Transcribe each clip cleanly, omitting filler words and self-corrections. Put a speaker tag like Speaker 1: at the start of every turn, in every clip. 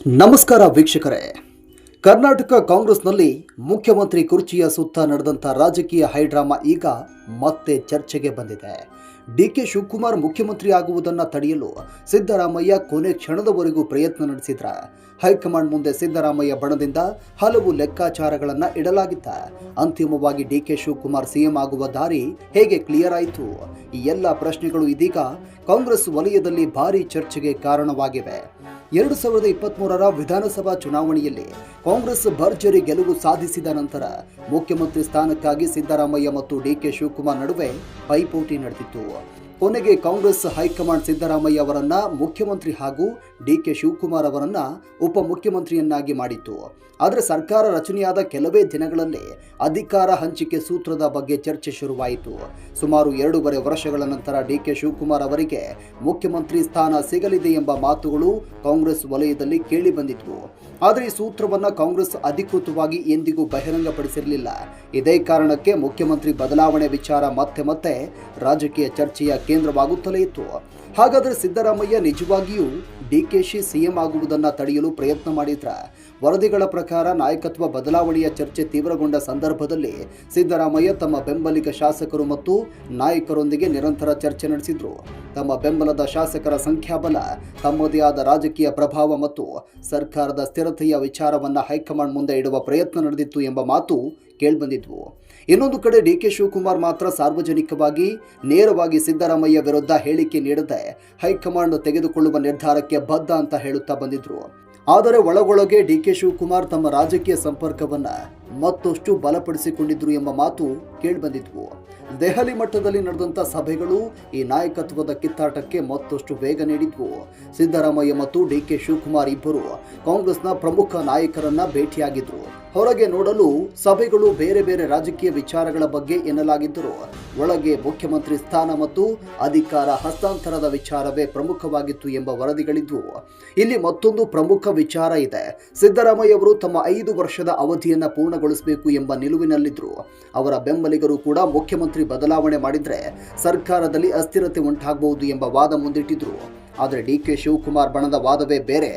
Speaker 1: ನಮಸ್ಕಾರ ವೀಕ್ಷಕರೇ. ಕರ್ನಾಟಕ ಕಾಂಗ್ರೆಸ್ನಲ್ಲಿ ಮುಖ್ಯಮಂತ್ರಿ ಕುರ್ಚಿಯ ಸುತ್ತ ನಡೆದಂಥ ರಾಜಕೀಯ ಹೈಡ್ರಾಮಾ ಈಗ ಮತ್ತೆ ಚರ್ಚೆಗೆ ಬಂದಿದೆ. ಡಿಕೆ ಶಿವಕುಮಾರ್ ಮುಖ್ಯಮಂತ್ರಿ ಆಗುವುದನ್ನು ತಡೆಯಲು ಸಿದ್ದರಾಮಯ್ಯ ಕೊನೆ ಕ್ಷಣದವರೆಗೂ ಪ್ರಯತ್ನ ನಡೆಸಿದ್ರ ಹೈಕಮಾಂಡ್ ಮುಂದೆ ಸಿದ್ದರಾಮಯ್ಯ ಬಣದಿಂದ ಹಲವು ಲೆಕ್ಕಾಚಾರಗಳನ್ನು ಇಡಲಾಗಿತ್ತ. ಅಂತಿಮವಾಗಿ ಡಿಕೆ ಶಿವಕುಮಾರ್ ಸಿಎಂ ಆಗುವ ದಾರಿ ಹೇಗೆ ಕ್ಲಿಯರ್ ಆಯಿತು? ಈ ಎಲ್ಲ ಪ್ರಶ್ನೆಗಳು ಇದೀಗ ಕಾಂಗ್ರೆಸ್ ವಲಯದಲ್ಲಿ ಭಾರೀ ಚರ್ಚೆಗೆ ಕಾರಣವಾಗಿವೆ. 2023ರ ವಿಧಾನಸಭಾ ಚುನಾವಣೆಯಲ್ಲಿ ಕಾಂಗ್ರೆಸ್ ಭರ್ಜರಿ ಗೆಲುವು ಸಾಧಿಸಿದ ನಂತರ ಮುಖ್ಯಮಂತ್ರಿ ಸ್ಥಾನಕ್ಕಾಗಿ ಸಿದ್ದರಾಮಯ್ಯ ಮತ್ತು ಡಿಕೆ ಶಿವಕುಮಾರ್ ನಡುವೆ ಪೈಪೋಟಿ ನಡೆದಿತ್ತು. ಕೊನೆಗೆ ಕಾಂಗ್ರೆಸ್ ಹೈಕಮಾಂಡ್ ಸಿದ್ದರಾಮಯ್ಯ ಅವರನ್ನ ಮುಖ್ಯಮಂತ್ರಿ ಹಾಗೂ ಡಿಕೆ ಶಿವಕುಮಾರ್ ಅವರನ್ನ ಉಪಮುಖ್ಯಮಂತ್ರಿಯನ್ನಾಗಿ ಮಾಡಿತ್ತು. ಆದರೆ ಸರ್ಕಾರ ರಚನೆಯಾದ ಕೆಲವೇ ದಿನಗಳಲ್ಲಿ ಅಧಿಕಾರ ಹಂಚಿಕೆ ಸೂತ್ರದ ಬಗ್ಗೆ ಚರ್ಚೆ ಶುರುವಾಯಿತು. ಸುಮಾರು 2.5 ವರ್ಷಗಳ ನಂತರ ಡಿಕೆ ಶಿವಕುಮಾರ್ ಅವರಿಗೆ ಮುಖ್ಯಮಂತ್ರಿ ಸ್ಥಾನ ಸಿಗಲಿದೆ ಎಂಬ ಮಾತುಗಳು ಕಾಂಗ್ರೆಸ್ ವಲಯದಲ್ಲಿ ಕೇಳಿ ಬಂದಿದ್ವು. ಆದರೆ ಈ ಸೂತ್ರವನ್ನು ಕಾಂಗ್ರೆಸ್ ಅಧಿಕೃತವಾಗಿ ಎಂದಿಗೂ ಬಹಿರಂಗಪಡಿಸಿರಲಿಲ್ಲ. ಇದೇ ಕಾರಣಕ್ಕೆ ಮುಖ್ಯಮಂತ್ರಿ ಬದಲಾವಣೆ ವಿಚಾರ ಮತ್ತೆ ರಾಜಕೀಯ ಚರ್ಚೆಯ ಕೇಂದ್ರವಾಗುತ್ತಲೇ ಇತ್ತು. ಹಾಗಾದರೆ ಸಿದ್ದರಾಮಯ್ಯ ನಿಜವಾಗಿಯೂ ಡಿಕೆಶಿ ಸಿಎಂ ಆಗುವುದನ್ನು ತಡೆಯಲು ಪ್ರಯತ್ನ ಮಾಡಿದ್ರ? ವರದಿಗಳ ಪ್ರಕಾರ ನಾಯಕತ್ವ ಬದಲಾವಣೆಯ ಚರ್ಚೆ ತೀವ್ರಗೊಂಡ ಸಂದರ್ಭದಲ್ಲಿ ಸಿದ್ದರಾಮಯ್ಯ ತಮ್ಮ ಬೆಂಬಲಿಗ ಶಾಸಕರು ಮತ್ತು ನಾಯಕರೊಂದಿಗೆ ನಿರಂತರ ಚರ್ಚೆ ನಡೆಸಿದ್ರು. ತಮ್ಮ ಬೆಂಬಲದ ಶಾಸಕರ ಸಂಖ್ಯಾಬಲ, ತಮ್ಮದೇ ಆದ ರಾಜಕೀಯ ಪ್ರಭಾವ ಮತ್ತು ಸರ್ಕಾರದ ಸ್ಥಿರತೆಯ ವಿಚಾರವನ್ನು ಹೈಕಮಾಂಡ್ ಮುಂದೆ ಇಡುವ ಪ್ರಯತ್ನ ನಡೆದಿತ್ತು ಎಂಬ ಮಾತು ಕೇಳಿಬಂದಿದ್ವು. ಇನ್ನೊಂದು ಕಡೆ ಡಿಕೆ ಶಿವಕುಮಾರ್ ಮಾತ್ರ ಸಾರ್ವಜನಿಕವಾಗಿ ನೇರವಾಗಿ ಸಿದ್ದರಾಮಯ್ಯ ವಿರುದ್ಧ ಹೇಳಿಕೆ ನೀಡದೆ ಹೈಕಮಾಂಡ್ ತೆಗೆದುಕೊಳ್ಳುವ ನಿರ್ಧಾರಕ್ಕೆ ಬದ್ಧ ಅಂತ ಹೇಳುತ್ತಾ ಬಂದಿದ್ರು. ಆದರೆ ಒಳಗೊಳಗೆ ಡಿಕೆ ಶಿವಕುಮಾರ್ ತಮ್ಮ ರಾಜಕೀಯ ಸಂಪರ್ಕವನ್ನ ಮತ್ತಷ್ಟು ಬಲಪಡಿಸಿಕೊಂಡಿದ್ರು ಎಂಬ ಮಾತು ಕೇಳಿಬಂದಿದ್ವು. ದೆಹಲಿ ಮಟ್ಟದಲ್ಲಿ ನಡೆದಂಥ ಸಭೆಗಳು ಈ ನಾಯಕತ್ವದ ಕಿತ್ತಾಟಕ್ಕೆ ಮತ್ತಷ್ಟು ವೇಗ ನೀಡಿದ್ವು. ಸಿದ್ದರಾಮಯ್ಯ ಮತ್ತು ಡಿಕೆ ಶಿವಕುಮಾರ್ ಇಬ್ಬರು ಕಾಂಗ್ರೆಸ್ನ ಪ್ರಮುಖ ನಾಯಕರನ್ನ ಭೇಟಿಯಾಗಿದ್ರು. ಹೊರಗೆ ನೋಡಲು ಸಭೆಗಳು ಬೇರೆ ಬೇರೆ ರಾಜಕೀಯ ವಿಚಾರಗಳ ಬಗ್ಗೆ ಎನ್ನಲಾಗಿದ್ದರು. ಒಳಗೆ ಮುಖ್ಯಮಂತ್ರಿ ಸ್ಥಾನ ಮತ್ತು ಅಧಿಕಾರ ಹಸ್ತಾಂತರದ ವಿಚಾರವೇ ಪ್ರಮುಖವಾಗಿತ್ತು ಎಂಬ ವರದಿಗಳಿದ್ವು. ಇಲ್ಲಿ ಮತ್ತೊಂದು ಪ್ರಮುಖ ವಿಚಾರ ಇದೆ. ಸಿದ್ದರಾಮಯ್ಯ ಅವರು ತಮ್ಮ 5 ವರ್ಷದ ಅವಧಿಯನ್ನ ಪೂರ್ಣಗೊಳಿಸಬೇಕು ಎಂಬ ನಿಲುವಿನಲ್ಲಿದ್ದರು. ಅವರ ಬೆಂಬಲಿಗರು ಕೂಡ ಮುಖ್ಯಮಂತ್ರಿ ಬದಲಾವಣೆ ಮಾಡಿದ್ರೆ ಸರ್ಕಾರದಲ್ಲಿ ಅಸ್ಥಿರತೆ ಉಂಟಾಗಬಹುದು ಎಂಬ ವಾದ ಮುಂದಿಟ್ಟಿದ್ರು. ಆದರೆ ಡಿಕೆ ಶಿವಕುಮಾರ್ ಬಣದ ವಾದವೇ ಬೇರೆ.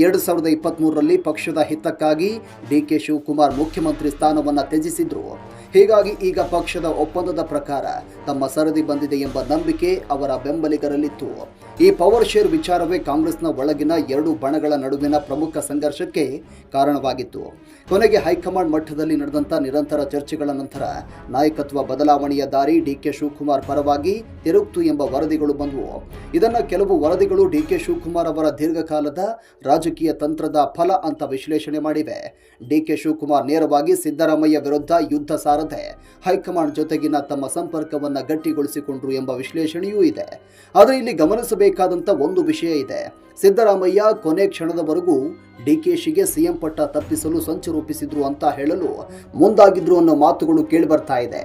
Speaker 1: 2023ರಲ್ಲಿ ಪಕ್ಷದ ಹಿತಕ್ಕಾಗಿ ಡಿಕೆ ಶಿವಕುಮಾರ್ ಮುಖ್ಯಮಂತ್ರಿ ಸ್ಥಾನವನ್ನು ತ್ಯಜಿಸಿದ್ರು. ಹೀಗಾಗಿ ಈಗ ಪಕ್ಷದ ಒಪ್ಪಂದದ ಪ್ರಕಾರ ತಮ್ಮ ಸರದಿ ಬಂದಿದೆ ಎಂಬ ನಂಬಿಕೆ ಅವರ ಬೆಂಬಲಿಗರಲ್ಲಿತ್ತು. ಈ ಪವರ್ ಶೇರ್ ವಿಚಾರವೇ ಕಾಂಗ್ರೆಸ್ನ ಒಳಗಿನ 2 ಬಣಗಳ ನಡುವಿನ ಪ್ರಮುಖ ಸಂಘರ್ಷಕ್ಕೆ ಕಾರಣವಾಗಿತ್ತು. ಕೊನೆಗೆ ಹೈಕಮಾಂಡ್ ಮಟ್ಟದಲ್ಲಿ ನಡೆದಂಥ ನಿರಂತರ ಚರ್ಚೆಗಳ ನಂತರ ನಾಯಕತ್ವ ಬದಲಾವಣೆಯ ದಾರಿ ಡಿಕೆ ಶಿವಕುಮಾರ್ ಪರವಾಗಿ ತಿರುಗಿತು ಎಂಬ ವರದಿಗಳು ಬಂದವು. ಇದನ್ನು ಕೆಲವು ವರದಿಗಳು ಡಿಕೆ ಶಿವಕುಮಾರ್ ಅವರ ದೀರ್ಘಕಾಲದ ರಾಜಕೀಯ ತಂತ್ರದ ಫಲ ಅಂತ ವಿಶ್ಲೇಷಣೆ ಮಾಡಿವೆ. ಡಿಕೆ ಶಿವಕುಮಾರ್ ನೇರವಾಗಿ ಸಿದ್ದರಾಮಯ್ಯ ವಿರುದ್ಧ ಯುದ್ಧ ಸಾರದೆ ಹೈಕಮಾಂಡ್ ಜೊತೆಗಿನ ತಮ್ಮ ಸಂಪರ್ಕವನ್ನು ಗಟ್ಟಿಗೊಳಿಸಿಕೊಂಡ್ರು ಎಂಬ ವಿಶ್ಲೇಷಣೆಯೂ ಇದೆ. ಆದರೆ ಇಲ್ಲಿ ಗಮನಿಸಬೇಕಾದಂಥ ಒಂದು ವಿಷಯ ಇದೆ. ಸಿದ್ದರಾಮಯ್ಯ ಕೊನೆ ಕ್ಷಣದವರೆಗೂ ಡಿಕೆಶಿಗೆ ಸಿಎಂ ಪಟ್ಟ ತಪ್ಪಿಸಲು ಸಂಚು ರೂಪಿಸಿದ್ರು ಅಂತ ಹೇಳಲು ಮುಂದಾಗಿದ್ರು ಅನ್ನೋ ಮಾತುಗಳು ಕೇಳಿಬರ್ತಾ ಇದೆ.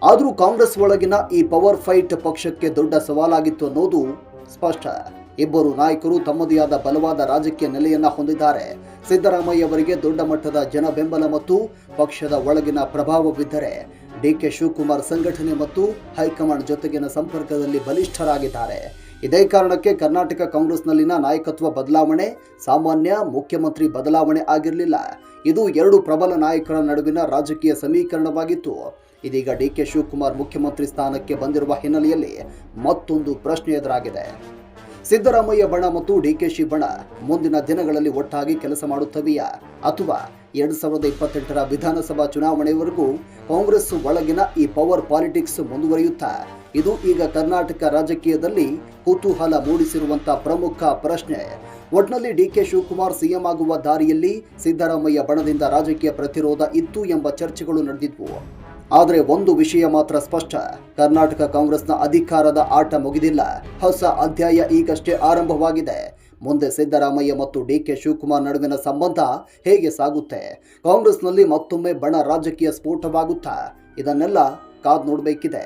Speaker 1: ಆದರೂ ಕಾಂಗ್ರೆಸ್ ಒಳಗಿನ ಈ ಪವರ್ ಫೈಟ್ ಪಕ್ಷಕ್ಕೆ ದೊಡ್ಡ ಸವಾಲಾಗಿತ್ತು ಅನ್ನೋದು ಸ್ಪಷ್ಟ. ಇಬ್ಬರು ನಾಯಕರು ತಮ್ಮದೇ ಆದ ಬಲವಾದ ರಾಜಕೀಯ ನೆಲೆಯನ್ನ ಹೊಂದಿದ್ದಾರೆ. ಸಿದ್ದರಾಮಯ್ಯ ಅವರಿಗೆ ದೊಡ್ಡ ಮಟ್ಟದ ಜನ ಬೆಂಬಲ ಮತ್ತು ಪಕ್ಷದ ಒಳಗಿನ ಪ್ರಭಾವವಿದ್ದರೆ ಡಿಕೆ ಶಿವಕುಮಾರ್ ಸಂಘಟನೆ ಮತ್ತು ಹೈಕಮಾಂಡ್ ಜೊತೆಗಿನ ಸಂಪರ್ಕದಲ್ಲಿ ಬಲಿಷ್ಠರಾಗಿದ್ದಾರೆ. ಇದೇ ಕಾರಣಕ್ಕೆ ಕರ್ನಾಟಕ ಕಾಂಗ್ರೆಸ್ನಲ್ಲಿನ ನಾಯಕತ್ವ ಬದಲಾವಣೆ ಸಾಮಾನ್ಯ ಮುಖ್ಯಮಂತ್ರಿ ಬದಲಾವಣೆ ಆಗಿರಲಿಲ್ಲ. ಇದು 2 ಪ್ರಬಲ ನಾಯಕರ ನಡುವಿನ ರಾಜಕೀಯ ಸಮೀಕರಣವಾಗಿತ್ತು. ಇದೀಗ ಡಿಕೆ ಶಿವಕುಮಾರ್ ಮುಖ್ಯಮಂತ್ರಿ ಸ್ಥಾನಕ್ಕೆ ಬಂದಿರುವ ಹಿನ್ನೆಲೆಯಲ್ಲಿ ಮತ್ತೊಂದು ಪ್ರಶ್ನೆ ಎದುರಾಗಿದೆ. ಸಿದ್ದರಾಮಯ್ಯ ಬಣ ಮತ್ತು ಡಿಕೆಶಿ ಬಣ ಮುಂದಿನ ದಿನಗಳಲ್ಲಿ ಒಟ್ಟಾಗಿ ಕೆಲಸ ಮಾಡುತ್ತವೆಯಾ, ಅಥವಾ 2028ರ ವಿಧಾನಸಭಾ ಚುನಾವಣೆಯವರೆಗೂ ಕಾಂಗ್ರೆಸ್ ಒಳಗಿನ ಈ ಪವರ್ ಪಾಲಿಟಿಕ್ಸ್ ಮುಂದುವರಿಯುತ್ತಾ? ಇದು ಈಗ ಕರ್ನಾಟಕ ರಾಜಕೀಯದಲ್ಲಿ ಕುತೂಹಲ ಮೂಡಿಸಿರುವಂತಹ ಪ್ರಮುಖ ಪ್ರಶ್ನೆ. ಒಟ್ನಲ್ಲಿ ಡಿಕೆ ಶಿವಕುಮಾರ್ ಸಿಎಂ ಆಗುವ ದಾರಿಯಲ್ಲಿ ಸಿದ್ದರಾಮಯ್ಯ ಬಣದಿಂದ ರಾಜಕೀಯ ಪ್ರತಿರೋಧ ಇತ್ತು ಎಂಬ ಚರ್ಚೆಗಳು ನಡೆದಿದ್ವು. ಆದರೆ ಒಂದು ವಿಷಯ ಮಾತ್ರ ಸ್ಪಷ್ಟ. ಕರ್ನಾಟಕ ಕಾಂಗ್ರೆಸ್ನ ಅಧಿಕಾರದ ಆಟ ಮುಗಿದಿಲ್ಲ. ಹೊಸ ಅಧ್ಯಾಯ ಈಗಷ್ಟೇ ಆರಂಭವಾಗಿದೆ. ಮುಂದೆ ಸಿದ್ದರಾಮಯ್ಯ ಮತ್ತು ಡಿಕೆ ಶಿವಕುಮಾರ್ ನಡುವಿನ ಸಂಬಂಧ ಹೇಗೆ ಸಾಗುತ್ತೆ? ಕಾಂಗ್ರೆಸ್ನಲ್ಲಿ ಮತ್ತೊಮ್ಮೆ ಬಣ ರಾಜಕೀಯ ಸ್ಫೋಟವಾಗುತ್ತಾ? ಇದನ್ನೆಲ್ಲ ಕಾದು ನೋಡಬೇಕಿದೆ.